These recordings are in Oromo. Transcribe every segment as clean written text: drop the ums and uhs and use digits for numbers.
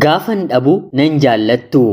Gaafan dhabu nan jaallattu.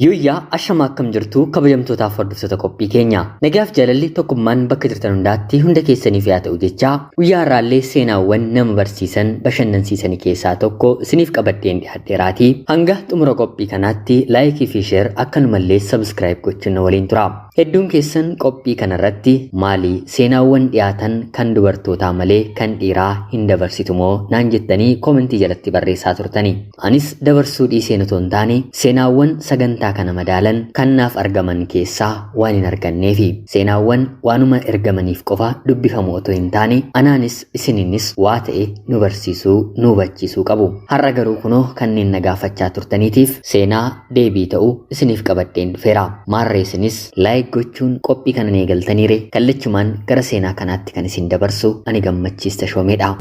Yooyyaa ashama akkam jirtu kabajamtootaaf hordoftoota qophii keenya. Nagaaf jaalalli tokkummaan bakka jirtan hundaatti hunda keessaniif yaa ta'u jecha guyyaa har'aallee seenaawwan nama barsiisan bashannansiisan keessaa tokko isiniif qabadheen dhiyaadheeraati. Hanga xumura qophii kanaatti laayikii fi sheer akkanumallee sabskiraayib gochuun waliin tura. Hedduun keessan qophii kanarratti maali seenaawwan dhiyaatan kan dubartootaa malee kan dhiiraa hin dabarsitu moo naan jettanii koomentii jalatti barreessaa turtani. Anis dabarsuu dhiiseen otoo hin taane seenaawwan sagantaa kana madaalan kannaaf argaman keessaa waan hin arganneefi seenaawwan waanuma ergamaniif qofa dubbifamu otoo hin taane anaanis isininis waa ta'e nu barsiisuu nu hubachiisuu qabu. Har'a garuu kunoo kanneen nagaafachaa turtaniitiif seenaa deebii ta'u isiniif qabadheen dhufeera. Maarree isinis laayik gochuun qophii kana eegaltaniire kallachumaan gara seenaa kanaatti kan isin dabarsu ani Gammachiis Tashoomeedha.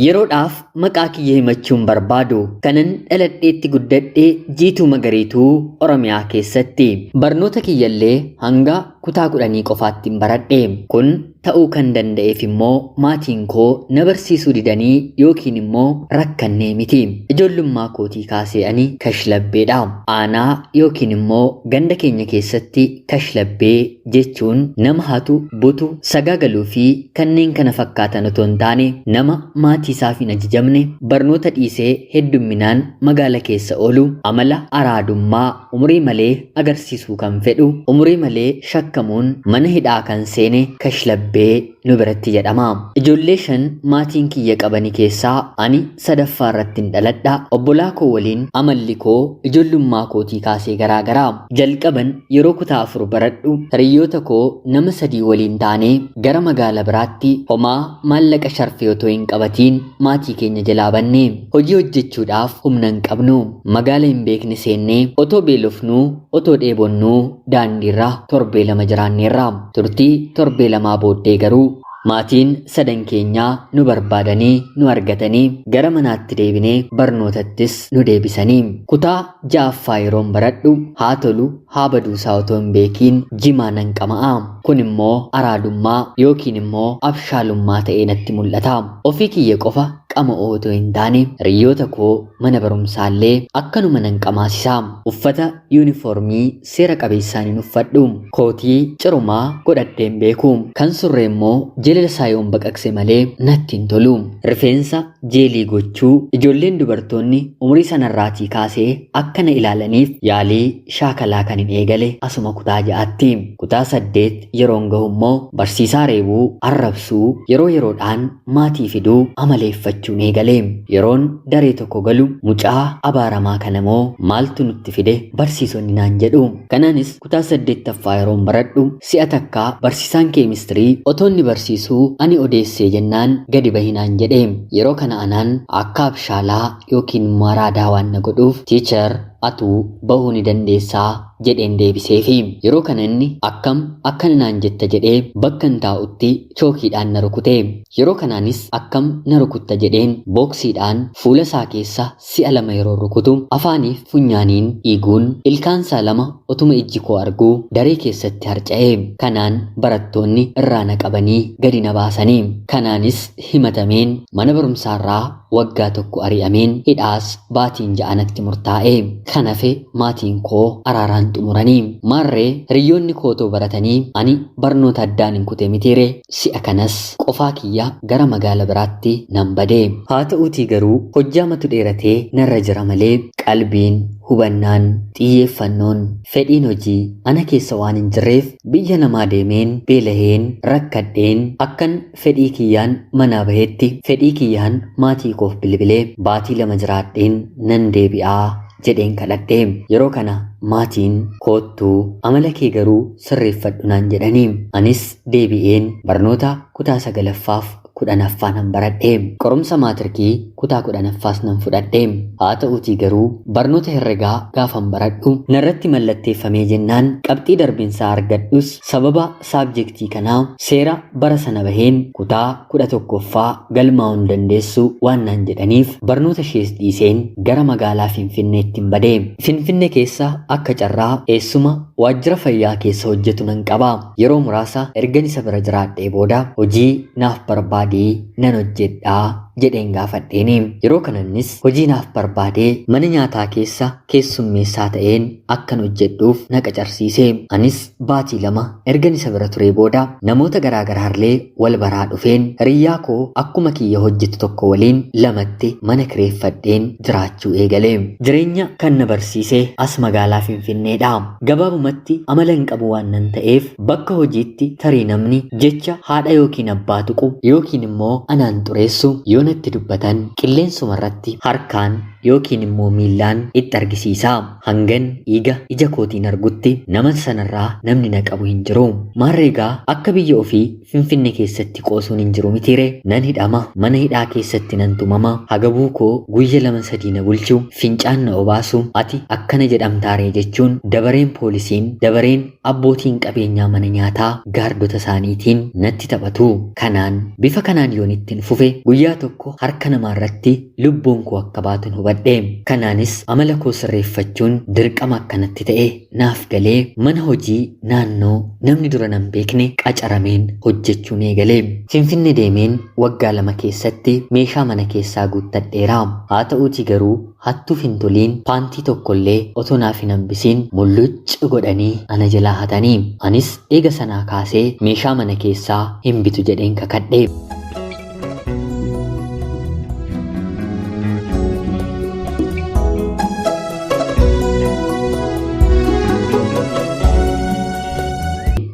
Yeroodhaaf maqaa kiyya himachuun barbaadu kanan dhaladheetti guddadhee Jiituu Magariituu Oromiyaa keessatti barnoota kiyyallee hanga kutaa 10 qofaatti baradhe. Kun ta'uu kan danda'eef immoo maatiin koo na barsiisuu didanii yookiin immoo rakkannee miti. Ijoollummaa kootii kaasee ani kashlabbeedha. Aanaa yookiin immoo ganda keenya keessatti kashlabbee jechuun nama hatu, butu, sagaagaluu fi kanneen kana fakkaatan otoo hin taane nama maatii isaaf hin ajajamne barnoota dhiisee heddumminaan magaala keessa oolu amala araadummaa umurii malee agarsiisuu kan fedhu umurii malee shakkamuun mana hidhaa kan seene kashlabbee nu biratti jedhama. Ijoollee 5 maatiin kiyya qabani keessaa ani sadaffaa irratti dhaladha. Obbolaa koo waliin amalli koo ijoollummaa kootii kaasee garaagaraa. Jalqaban yeroo kutaa 4 baradhu hiriyoota koo nama 3 waliin taanee gara magaala biraatti homaa maallaqa sharfee otoo hin qabatiin maatii keenya jalaa banne. Hojii hojjechuudhaaf humna hin qabnu. Magaala hin beekne seennee otoo beelofnuu otoo dheebonnuu daandiirra torbee 2 jiraanneerra. Turtii torbee 2 booddee garuu maatiin 3 keenyaa nu barbaadanii nu argatanii gara manaatti deebinee barnootattis nu deebisanii. Kutaa 6ffaa yeroon baradhu haa tolu haa baduusaa otoo hin beekiin jimaa nan qama'a. Kun immoo araadummaa yookiin immoo abshaalummaa ta'ee natti mul'ata. Ofii kiyya qofa qama'oo otoo hin taane hiriyoota koo mana barumsaallee akkanuma nan qamaasisa. Uffata yuunifoormii seera qabeessaan hin uffadhu. Kootii cirumaa godhadheen beeku. Kan surree immoo jeelala isaa yoon baqaqse malee natti hin tolu. Rifeensa jeelii gochuu ijoolleen dubartoonni umurii sanarraatii kaasee akkana ilaalaniif yaalii shaakalaa kan hin eegale asuma kutaa 6tti. Kutaa 8 yeroon gahu immoo barsiisaa reebuu arrabsuu yeroo yeroodhaan maatii fiduu amaleeffachuun eegale. Yeroon daree tokko galu mucaa abaaramaa kanamoo maaltu nutti fide barsiisonni naan jedhu. Kanaanis kutaa 8ffaa yeroon baradhu si'a takkaa barsiisaan keemistirii otoonni barsiisuu ani odeessee jennaan gadi bahinaan jedhe. Yeroo kana anaan akka abshaalaa yookiin maraadaa waan na godhuuf tiichar atuu bahuu ni dandeessaa jedheen deebiseefi. Yeroo kana inni akkana naan jetta jedhee bakka hin taa'utti chookiidhaan na rukute. Yeroo kanaanis akkam na rukutta jedheen booksiidhaan fuula isaa keessa si'a 2 yeroo rukutu afaaniif funyaaniin dhiiguun ilkaansaa 2 otuma ijji koo arguu daree keessatti harca'e. Kanaan barattoonni irraa na qabanii gadi na baasanii. Kanaanis himatameen mana barumsaarraa waggaa 1 ari'ameen hidhaas baatiin 6 natti murtaa'e. Kanafe maatiin koo araaraan xumuranii. Maarree hiriyoonni kootoo baratanii ani barnoota addaan hin kute mitiire si'a kanas qofaa kiyya gara magaala biraatti nan bade. Haa ta'uutii garuu hojjaamatu dheeratee narra jira malee qalbiin hubannaan xiyyeeffannoon fedhiin hojii ana keessa waan hin jirreef biyya namaa deemeen beelaheen rakkadheen akkan fedhii kiyyaan manaa bahetti fedhii kiyyaan maatii koof bilbilee baatii 2 jiraadheen nan deebi'aa jedheen kadhadhe. Yeroo kana maatiin koottuu amala kee garuu sirreeffadhu naan jedhanii. Anis deebi'een barnoota kutaa 9ffaaf 10ffaa nan baradhe. Qorumsa maatirikii kutaa 10ffaas nan fudhadhe. Haa ta'uutii garuu barnoota herregaa gaafan baradhu narratti mallatteeffamee jennaan qabxii darbiinsaa argadhus sababa saabjektii kanaa seera bara sana baheen kutaa 11ffaa galmaa'uu hin dandeessu waan naan jedhaniif barnoota ishees dhiiseen gara magaalaa Finfinneetti bade. Finfinnee keessa akka carraa eessuma waajjira fayyaa keessa hojjetu nan qaba. Yeroo muraasa ergan isa bira jiraadhee booda hojii naaf barbaadee nan hojjedhaa jedheen gaafadheeni. Yeroo kanannis hojii naaf barbaadee mana nyaataa keessa keessummeessaa ta'een akkan hojjedhuuf na qacarsiise. Anis baatii 2 ergan isa bira turee booda namoota garaagaraarlee wal baraa dhufeen hiriyyaa koo akkuma kiyya hojjetu tokko waliin lamatti mana kireeffadheen jiraachuu eegale. Jireenya kan na barsiise as magaalaa Finfinneedha. Gabaabumatti amala hin qabu waan nan ta'eef bakka hojiitti tarii namni jecha haadha yookiin abbaa tuqu yookiin immoo anaan xureessu yoo natti dubbatan qilleensuma irratti harkaan yookiin immoo miillaan itti argisiisa. Hangan dhiiga ija kootiin argutti nama sanarraa namni na qabu hin jiru. Maarreegaa akka biyya ofii Finfinnee keessatti qoosuun hin jiru mitiire nan hidhama. Mana hidhaa keessatti nan tumama. Hagabuu koo guyya 2-3 na bulchu fincaan na obaasu ati akkana jedhamtaaree jechuun dabareen poolisiin dabareen abbootiin qabeenyaa mana nyaataa gaardota isaaniitiin natti taphatu. Kanaan bifa kanaan yoon ittiin fufe guyyaa tokko harka namaarratti lubbuun koo akka baatun hubadhe. Kanaanis amala koo sirreeffachuun dirqama akkanatti ta'e naaf galee mana hojii naannoo namni dura nan beekne qacarameen hojjechuun eegale. Finfinnee deemeen waggaa 2 keessatti meeshaa mana keessaa guuttadheera. Haa ta'uutii garuu hattuuf hin toliin paantii tokkollee otoo naaf hin hambisiin mullucci godhanii ana jalaa hatanii. Anis eega sanaa kaasee meeshaa mana keessaa hin bitu jedheen kakadhe.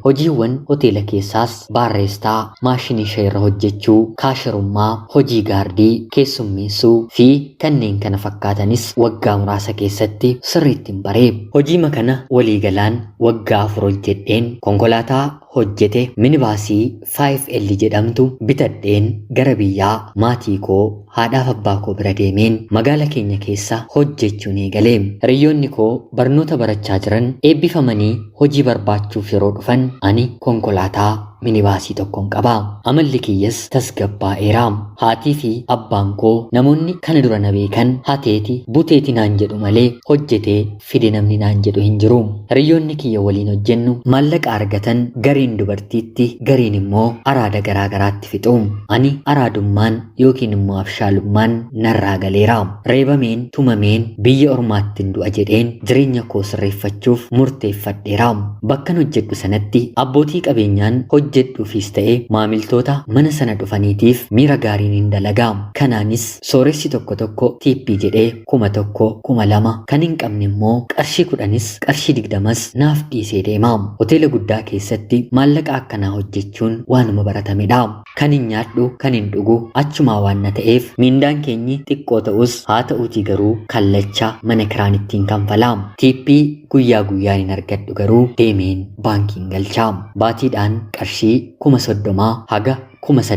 Hojiiwwan hoteela keessaas baarreestaa, maashinii ishee irra hojjechuu, kaasharummaa, hojii gaardii, keessummeessuu fi kanneen kana fakkaatanis waggaa muraasa keessatti sirriitti baree. Hojii kana waliigalaan waggaa 4 hojjedheen konkolaataa hojjete minibaasii 5L jedhamtu bitadheen gara biyyaa maatii koo haadhaaf abbaa koo bira deemeen magaala keenya keessa hojjechuun eegale. Hiriyoonni koo barnoota barachaa jiran eebbifamanii hojii barbaachuuf yeroo dhufan ani konkolaataa minibaasii tokkoon qaba. Amalli kiyyas tasgabbaa'eera. Haatii fi abbaan koo namoonni kana dura na beekan hateeti buteeti naan jedhu malee hojjetee fide namni naan jedhu hin jiru. Hiriyoonni kiyya waliin hojjennu maallaqa argatan gariin dubartiitti gariin immoo araada garaagaraatti fixu. Ani araadummaan yookiin immoo abshaalummaan narraa galeera. Reebameen tumameen biyya ormaattiin du'a jedheen jireenya koo sirreeffachuuf murteeffadheera. Bakkan hojjedhu sanatti abbootii qabeenyaan hojjedhuufis ta'e maamiltoota mana sana dhufaniitiif miira gaariin hin dalagaa. Kanaanis sooressi tokko tokko tiippii jedhee 1,000 2,000 kan hin qabne immoo qarshii 10s qarshii 20s naaf dhiisee deema. Hoteela guddaa keessatti maallaqa akkanaa hojjechuun waanuma baratamedha. Kan hin nyaadhu kan hin dhugu achumaa waan na ta'eef miindaan keenyi xiqqoo ta'us haa ta'uutii garuu kallacha mana kiraan ittiin kanfalaa. Tiippii guyyaa guyyaan hin argadhu garuu deemeen baankiin galchaa. Baatiidhaan qarshii 30,000 haga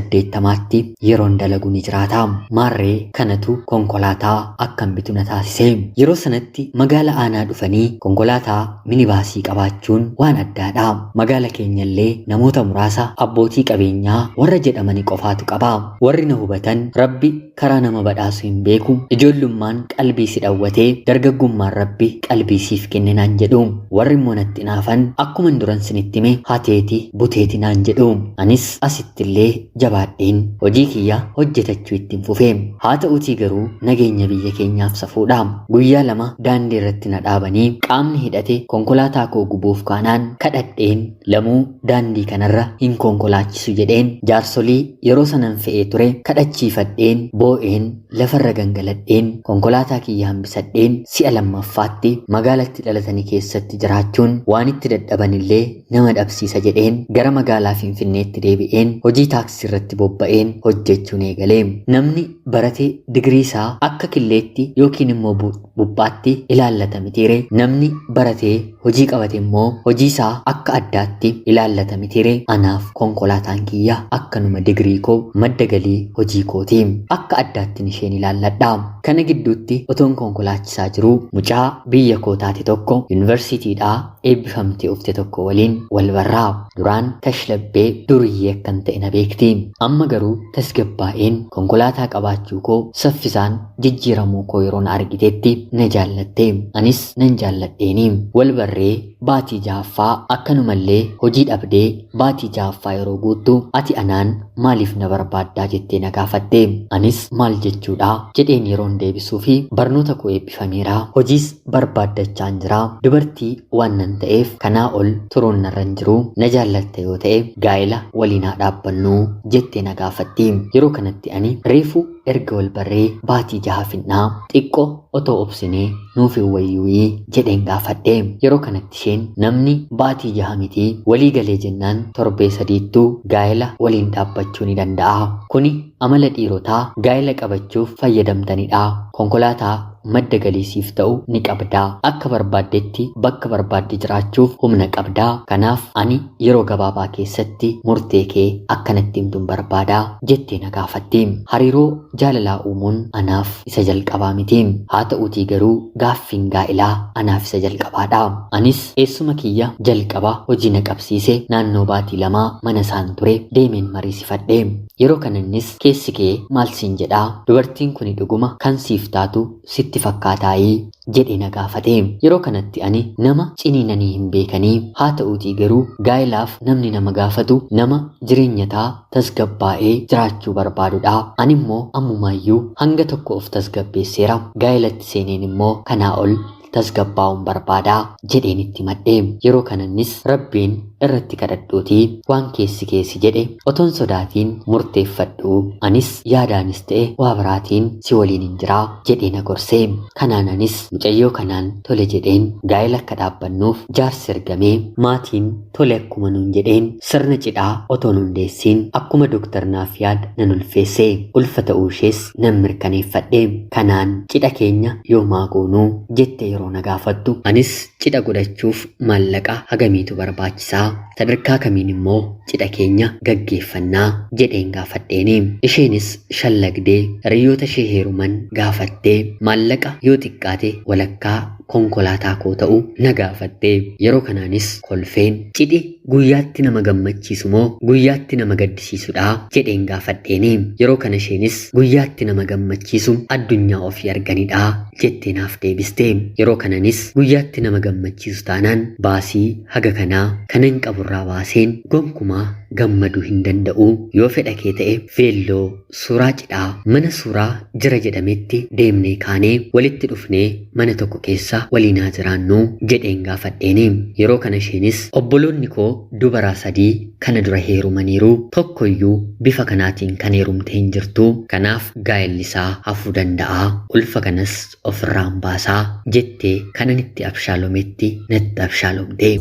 80,000tti yeroon dalagu ni jiraata. Maarree kanatu konkolaataa akkan bitu na taasise. Yeroo sanatti magaala aanaa dhufanii konkolaataa minibaasii qabaachuun waan addaadha. Magaala keenyallee namoota muraasa abbootii qabeenyaa warra jedhamanii qofaatu qaba. Warri na hubatan Rabbi karaa nama badhaasu hin beeku. Ijoollummaan qalbii si dhawwatee dargaggummaan Rabbi qalbii siif kenne naan jedhu. Warri immoo natti naafan akkuma duran sinitti hime hateeti buteeti naan jedhu. Anis asittillee jabaadheen hojii kiyya hojjetachuu ittiin fufee. Haa ta'uutii garuu nageenya biyya keenyaaf safuudha. Guyyaa 2 daandii irratti na dhaabanii qaamni hidhate konkolaataa koo gubuuf kaanaan kadhadheen lamuu daandii kanarra hin konkolaachisu jedheen jaarsolii yeroo sanan fe'ee ture kadhachiifadheen boo'een lafarra gangaladheen konkolaataa kiyya hambisadheen si'a lammaffaatti magaalatti dhalatanii keessatti jiraachuun waan itti dadhabanillee nama dhabsiisa jedheen gara magaalaa Finfinneetti deebi'een hojii taaksii irratti bobba'een hojjechuun eegalee. Namni baratee digirii isaa akka killeetti yookiin immoo buphaatti ilaallata mitiire. Namni baratee hojii qabate immoo hojii isaa akka addaatti ilaallata mitiire. Anaaf konkolaataan kiyya akkanuma digirii koo madda galii hojii kooti. Akka addaatti isheen ilaalladha. Kana gidduutti otoon konkolaachisaa jiru mucaa biyya koo taate tokko yuunivarsiitiidhaa eebbifamtee ufte tokko waliin wal barraa. Duraan tashlabbee duriyyee akkan ta'e na beekti. Amma garuu tasgabbaa'een konkolaataa qabaachuu koo saffisaan jijjiiramuu koo yeroon argitetti na jaallatte. Anis nan jaalladheeni. Wal barree baatii jaaffaa akkanumallee hojii dhabdee baatii jaaffaa yeroo guuttu ati anaan maaliif na barbaaddaa jettee na gaafatte. Anis maal jechuudha jedheen yeroon deebisuu fi barnoota koo eebbifameera. Hojiis barbaaddachaan jira. Dubartii waan nan ta'eef kanaa ol turuun narra hin jiru. Na jaallatte yoo ta'e gaa'ela waliin haa dhaabbannu jettee na gaafatti. Yeroo kanatti ani reefu erga wal barree baatii jaha finnaa xiqqoo otoo obsinee nuuf hin wayyuu jedheen gaafadhe. Yeroo kanatti isheen namni baatii jaha miti walii galee jennaan torbee sadiittuu gaa'ela waliin dhaabbachuu ni danda'a. Kuni amala dhiirotaa gaa'ela qabachuuf fayyadamtanidha. Konkolaataa madda galiisiif ta'u ni qabdaa. Akka barbaaddetti bakka barbaadde jiraachuuf humna qabdaa. Kanaaf ani yeroo gabaabaa keessatti murtee kee akkanatti himtuun barbaadaa jettee na gaafatti. Hariiroo jaalalaa uumuun anaaf isa jalqabaa miti. Haa ta'uutii garuu gaaffiin gaa'ilaa anaaf isa jalqabaadha. Anis eessuma kiyya jalqaba hojii na qabsiise naannoo baatii lamaa mana isaan ture deemeen mariisifadhe. Yeroo kanannis keessi kee maal siin jedhaa? Dubartiin kuni dhuguma kan siif taatu sitti fakkaataayii jedhee na gaafate. Yeroo kanatti ani nama ciniinanii hin beekanii. Haa ta'uutii garuu gaa'ilaaf namni nama gaafatu nama jireenyataa tasgabbaa'ee jiraachuu barbaadudha. Ani immoo ammumaayyuu hanga tokko of tasgabbeesseera. Gaa'ilatti seeneen immoo kanaa ol tasgabbaa'uun barbaadaa jedheen itti madhe. Yeroo kanannis rabbiin irratti kadhadhuutii waan keessi jedhe otoon sodaatiin murteeffadhu. Anis yaadaanis ta'e waa biraatiin si waliin hin jiraa jedhee na gorse. Kanaan anis mucayyoo kanaan tole jedheen gaa'ela akka dhaabbannuuf jaarsi ergamee maatiin tole akkuma nuun jedheen sirna cidhaa otoon hundeessiin akkuma doktar naaf yaad nan ulfeesse. Ulfa ta'uu ishees nan mirkaneeffadhe. Kanaan cidha keenya yoomaa goonuu jette yeroo na gaafattu anis cidha godhachuuf maallaqa hagamiitu barbaachisaa? Sadarkaa kamiin immoo cidha keenya gaggeeffannaa jedheen gaafadheeni. Isheenis shallagdee hiriyoota ishee heeruman gaafattee maallaqa yoo xiqqaate walakkaa konkolaataa koo ta'u na gaafatte. Yeroo kanaanis kolfeen cidhi guyyaatti nama gammachiisu moo guyyaatti nama gaddisiisudha jedheen gaafadheeni. Yeroo kana isheenis guyyaatti nama gammachiisu addunyaa ofii arganidha jettee naaf deebiste. Yeroo kananis guyyaatti nama gammachiisu taanaan baasii haga kanaa kanan qaburraa baaseen gonkumaa gammaduu hin danda'u. Yoo fedha kee ta'e veelloo suuraa cidhaa mana suuraa jira jedhametti deemnee kaanee walitti dhufnee mana tokko keessa waliin haa jiraannu jedheen gaafadheeni. Yeroo kana isheenis obboloonni koo dubaraa 3 kana dura heerumaniiru, tokkoyyuu bifa kanaatiin kan heerumte hin jirtu. Kanaaf gaa'ellisaa hafuu danda'a. Ulfa kanas ofirraan baasaa jettee kanan itti abshaalometti natti abshaalomte.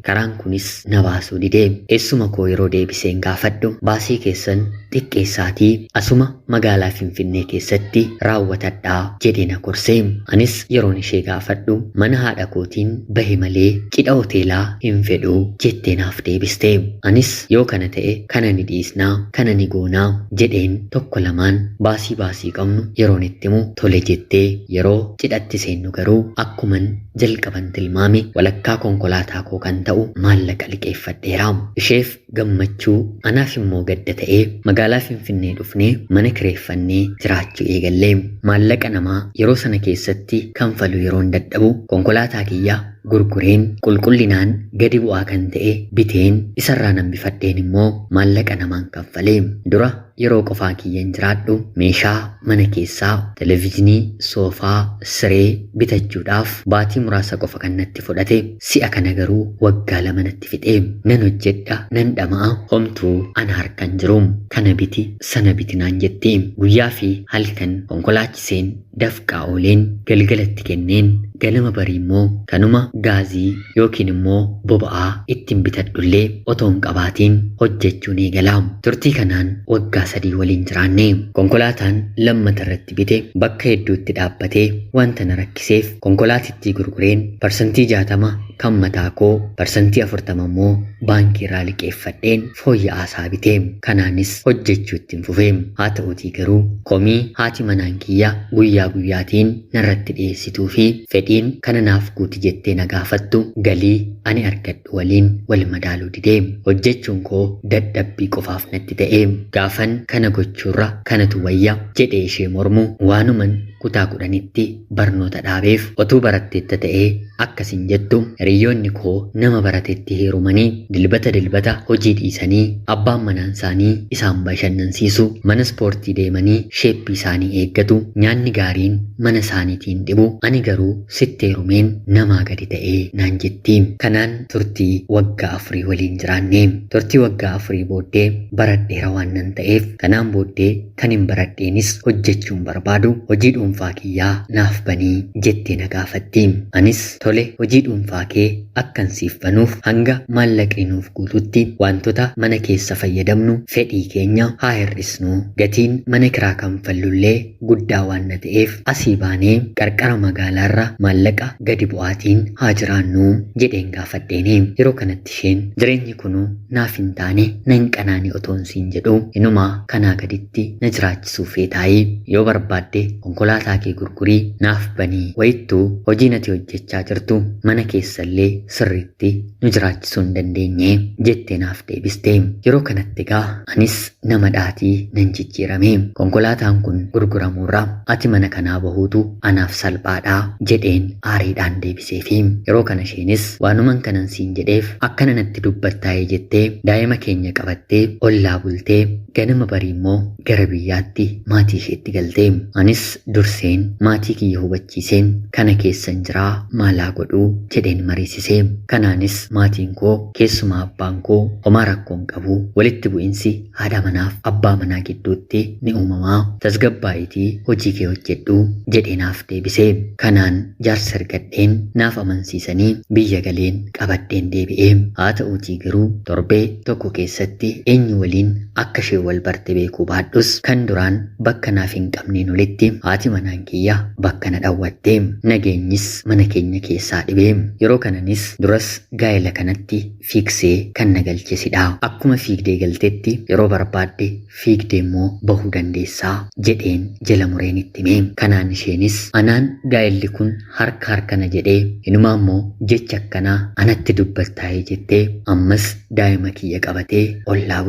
Karaan kunis na baasuu didee. Eessuma koo yeroo deebiseen gaafadhu baasii keessan xiqqeessaatii asuma magaalaa Finfinnee keessatti raawwatadhaa jedhee na gorsee. Anis yeroon ishee gaafadhu mana haadha kootiin bahe malee cidha hoteelaa hin fedhu jettee naaf deebiste. Anis yoo kana ta'e kana ni dhiisnaa kana ni goonaa jedheen tokko lamaan baasii qabnu yeroon itti himu tole jettee. Yeroo cidhatti seennu garuu akkuman jalqaban tilmaame walakkaa konkolaataa koo kan ta'u maallaqa liqeeffadheera. Isheef gammachuu anaaf immoo gadda ta'ee magaalaa Finfinnee dhufnee mana kireeffannee jiraachuu eegallee. Maallaqa namaa yeroo sana keessatti kanfalu yeroon dadhabu konkolaataa kiyyaa gurgureen qulqullinaan gadi bu'aa kan ta'e biteen isarraa nan bifadheen immoo maallaqa namaan kanfalee. Dura yeroo qofaa kiyyan jiraadhu meeshaa mana keessaa televiizinii, soofaa, siree bitachuudhaaf baatii muraasa qofa kan natti fudhate. Si'a kana garuu waggaa 2 natti fixe. Nan hojjedha, nan dhamaa homtuu ana harkan jiru kana biti sana biti naan jetti guyyaa fi halkan konkolaachiseen dafqaa ooleen galgalatti kenneen ganama barii immoo kanuma gaazii yookiin immoo boba'aa ittiin bitadhullee otoo hin qabaatiin hojjechuun eegala. Turtii kanaan waggaa 3 waliin jiraanne konkolaataan lammata irratti bite bakka hedduutti dhaabbatee wanta na rakkiseef konkolaatittii gurgureen parsantii 60 kan mataa koo parsantii 40 immoo baankii irraa liqeeffadheen fooyya'aasaa bite. Kanaanis hojjechuu ittiin fufe. Haa ta'uutii garuu komii haati manaan kiyya guyyaa guyyaatiin narratti dhiyeessituu fi fedhiin kana naaf guuti jettee na gaafattu galii ani argadhu waliin wal madaaluu didee hojjechuun koo dadhabbii qofaaf natti ta'e. Gaafan kana gochuurra kanatu wayya jedhee ishee mormu waanuman kutaa 10tti barnoota dhaabeef otuu baratteetta ta'ee akkasin jettu hiriyoonni koo nama baratetti heerumanii dilbata hojii dhiisanii abbaan manaan isaanii isaan bashannansiisu mana ispoortii deemanii sheeppii isaanii eeggatu nyaanni gaariin mana isaaniitiin dhibu ani garuu sitti heerumeen namaa gadi ta'ee naan jetti. Kanaan turtii waggaa 4 waliin jiraanne. Turtii waggaa 4 booddee baradheera waan nan ta'eef kanaan booddee kan hin baradheenis hojjechuun barbaadu hojii dhuunfaa kiyyaa naaf banii jettee na gaafatti. Anis tole hojii dhuunfaa kee akkan siif banuuf hanga maallaqni nuuf guututti wantoota mana keessa fayyadamnu fedhii keenya haa hir'isnu gatiin mana kiraa kanfallullee guddaa waan na ta'eef asii baanee qarqara magaalaarra maallaqa gadi bu'aatiin haa jiraannu jedheen gaafadheeni. Yeroo kanatti isheen jireenyi kunuu naaf hin taane nan qanaani otoon siin jedhu inumaa kanaa gaditti na jiraachisuuf feetaayii yoo barbaadde konkolaataa kee gurgurii naaf banii wayittuu hojii nati hojjechaa jirtu mana keessallee sirriitti nu jiraachisuu hin dandeenye jettee naaf deebiste. Yeroo kanatti egaa anis nama dhaatii nan jijjiirame. Konkolaataan kun gurguramuurra ati mana kanaa bahuutu anaaf salphaadhaa jedheen aariidhaan deebiseefi yeroo kana isheenis waanuman kanan siin jedheef akkana natti dubbattaa'ee jettee daa'ima keenya qabattee ollaa bultee ganama barii immoo gara biyyaatti maatii isheetti galte. Anis durseen maatii kiyya hubachiiseen kana keessan jiraa maalaa godhuu jedheen mariisise. Kanaanis maatiin koo keessumaa abbaan koo homaa rakkoon qabu walitti bu'insi haadha manaaf abbaa manaa gidduutti ni uumamaa tasgabbaa'itii hojii kee hojjedhu jedhee naaf deebise. Kanaan jaarsa argadheen naaf amansiisanii biyya galeen qabadheen deebi'e. Haa ta'uutii garuu torbee tokko keessatti eenyu waliin akka ishee wal barte beekuu baadhus kan duraan bakka naaf hin qabneen olitti haati manaan kiyya bakka na dhawwatte. Nageenyis mana keenya keessaa dhibee. Yeroo kananis duras gaa'ela kanatti fiigsee kan na galchesidha. Akkuma fiigdee galtetti yeroo barbaadde fiigdee immoo bahuu dandeessaa jedheen jala mureen itti hime. Kanaan isheenis anaan gaa'elli kun harkana jedhee inumaa immoo jecha akkanaa anatti dubbattaa'ee jettee ammas daa'ima kiyya qabatee ollaa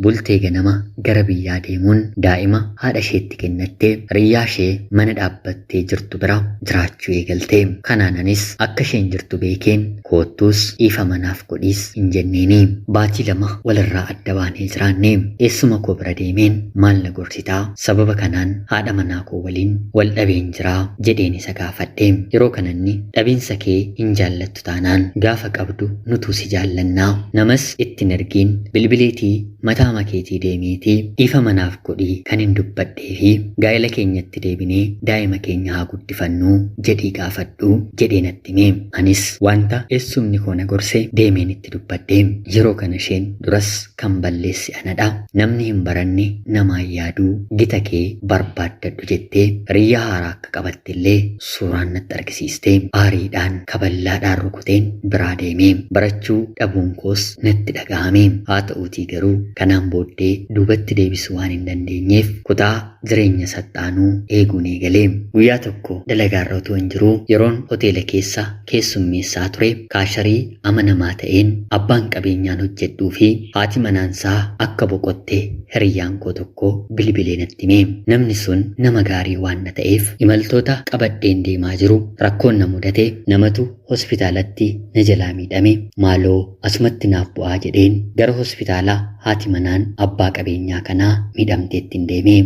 bultee ganama gara biyyaa deemuun daa'ima haadha isheetti kennattee riyyaa ishee mana dhaabbattee jirtu bira jiraachuu eegalte. Kanaanis akka isheen jirtu beekeen koottuus ifa manaaf godhiis hin jenneeni. Baatii 2 walirraa adda baanee jiraanne. Eessuma koo bira deemeen maal na gorsitaa sababa kanaan haadha manaa koo waliin wal dhabeen jiraa jedheen isa gaafadhe. Yeroo kananni dhabiinsa kee hin jaallattu taanaan gaafa qabdu nutu si jaallannaa namas ittiin ergiin bilbiliitii mataa makeetii deemeetii ifa manaaf godhii kan hin dubbadhee fi gaa'ela keenyatti deebinee daa'ima keenya haa guddifannuu jedhii gaafadhu jedhee natti hime. Anis wanta eessumni koo na gorse deemeen itti dubbadhe. Yeroo kana isheen duras kan balleessi anadha. Namni hin baranne namaan yaaduu gita kee barbaaddadhu jettee riyyaa haaraa akka qabattillee suuraan natti argisiiste. Aariidhaan kaballaadhaan rukuteen biraa deeme. Barachuu dhabuun koos natti dhagahame. Haa ta'uutii garuu kanaan booddee duubatti deebisuu waan hin dandeenyeef kutaa jireenya saxxaanuu eeguun eegalee. Guyyaa tokko dalagaarra otoo hin jiruu yeroon hoteela keessa keessummeessaa ture kaasharii amanamaa ta'een abbaan qabeenyaan hojjedhuu fi haati manaansaa akka boqotte hiriyyaan koo tokko bilbilee natti hime. Namni sun nama gaarii waan na ta'eef imaltoota qabadheen deemaa jiru rakkoon na mudate namatu hospitaalatti na jalaa miidhame maaloo asumatti naaf bu'aa jedheen gara hospitaalaa haati manaan abbaa qabeenyaa kanaa miidhamteetti hin deemee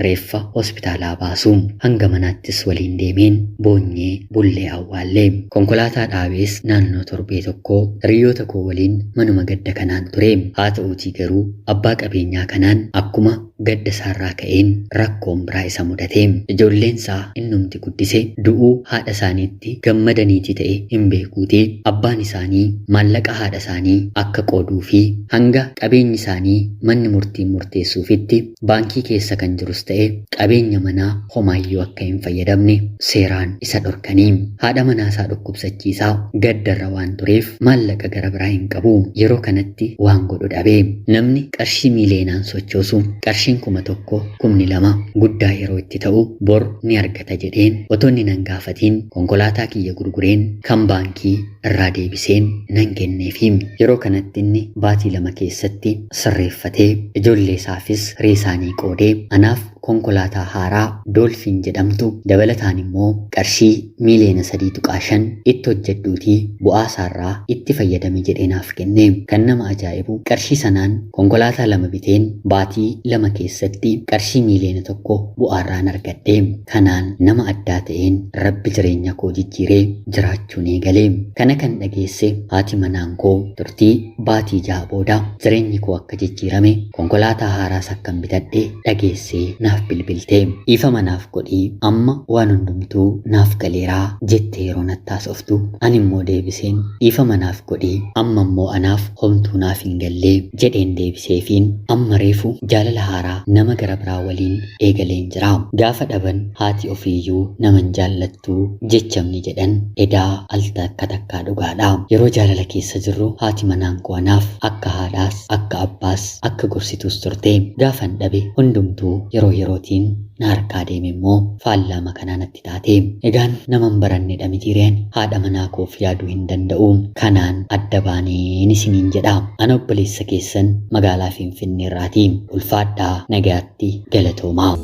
reeffa hospitaalaa baasuu hanga manaattis waliin deemeen boonyee bullee awwaallee konkolaataa dhaabees naannoo torbee tokkoo hiriyoota koo waliin manuma gadda kanaan ture haa ta'uutii garuu abbaa qabeenyaa kanaan akkuma gadda isaarraa ka'een rakkoon biraa isa mudate ijoolleensaa innumti guddise du'uu haadha isaaniitti gammadaniiti ta'e hin beekuuti abbaan isaanii maallaqa haadha isaanii akka qooduu fi hanga qabeenyi isaanii manni murtiin murteessuufitti baankii keessa kan jirus ta'e qabeenya manaa homaayyuu akka hin fayyadamne seeraan isa dhorkanii haadha manaasaa dhukkubsachiisaa gaddarra waan tureef maallaqa gara biraa hin qabu yeroo kanatti waan godhu dhabee namni qarshii miileenaan sochoosu qarshiin 1,000 2,000 guddaa yeroo itti ta'u bor ni argata jedheen otonni nan gaafatiin konkolaataa kiyya gurgureen kan baankii irraa deebiseen nan kenneefi yeroo kanatti inni baatii 2 keessatti sirreeffatee ijoollee isaafis reesaanii qoodee anaaf konkolaataa haaraa doolfiin jedhamtu dabalataan immoo qarshii miiliyoona 3.5 itti hojjedhuutii bu'aa isaarraa itti fayyadame jedheenaaf kenne kan nama ajaa'ibu qarshii sanaan konkolaataa 2 biteen baatii 2 keessatti qarshii miiliyoona 1 bu'aarraan argadhe kanaan nama addaa ta'een rabbi jireenya koo jijjiiree jiraachuun eegalee kana kan dhageesse haati manaan koo turtii baatii 6 booda jireenyi koo akka jijjiirame konkolaataa haaraas akkan bitadhe dhageessee naaf bilbiltee dhiifama naaf godhii amma waan hundumtuu naaf galeeraa jettee yeroo nattaasoftu ani immoo deebiseen dhiifama naaf godhii amma immoo anaaf homtuu naaf hin gallee jedheen deebiseefiin amma reefu jaalala haaraa nama gara biraa waliin eegaleen jira gaafa dhaban haati ofiiyyuu naman jaallattuu jechamni jedhan edaa al takka dhugaadha yeroo jaalala keessa jirru haati manaan koo anaaf akka haadhaas akka abbaas akka gorsituus turte gaafan dhabe hundumtuu yerootiin na harkaa deeme immoo faallama kanaa natti taate egaan naman barannedha mitiireen haadha manaa koof yaaduu hin danda'u kanaan adda baaneen isiniin jedha ana obboleessa keessan magaalaa Finfinneerraatii ulfaadhaa nagaatti galatoomaa.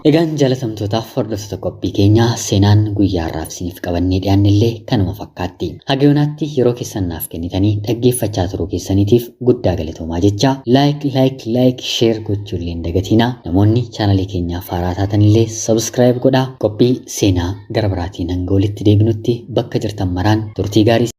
Egaan jaalatamtootaaf hordoftoota qophii keenyaa seenaan guyyaa har'aaf isiniif qabannee dhiyaannellee kanuma fakkaatti. Haga yoonaatti yeroo keessan naaf kennitanii dhaggeeffachaa turuu keessaniitiif guddaa galatoomaa jecha laayik sheer gochuullee hin dagatinaa namoonni chaanalee keenyaaf haaraa taatanillee sabskiraayib godhaa qophii seenaa gara biraatiin hanga walitti deebinutti bakka jirtan maraan turtii gaarii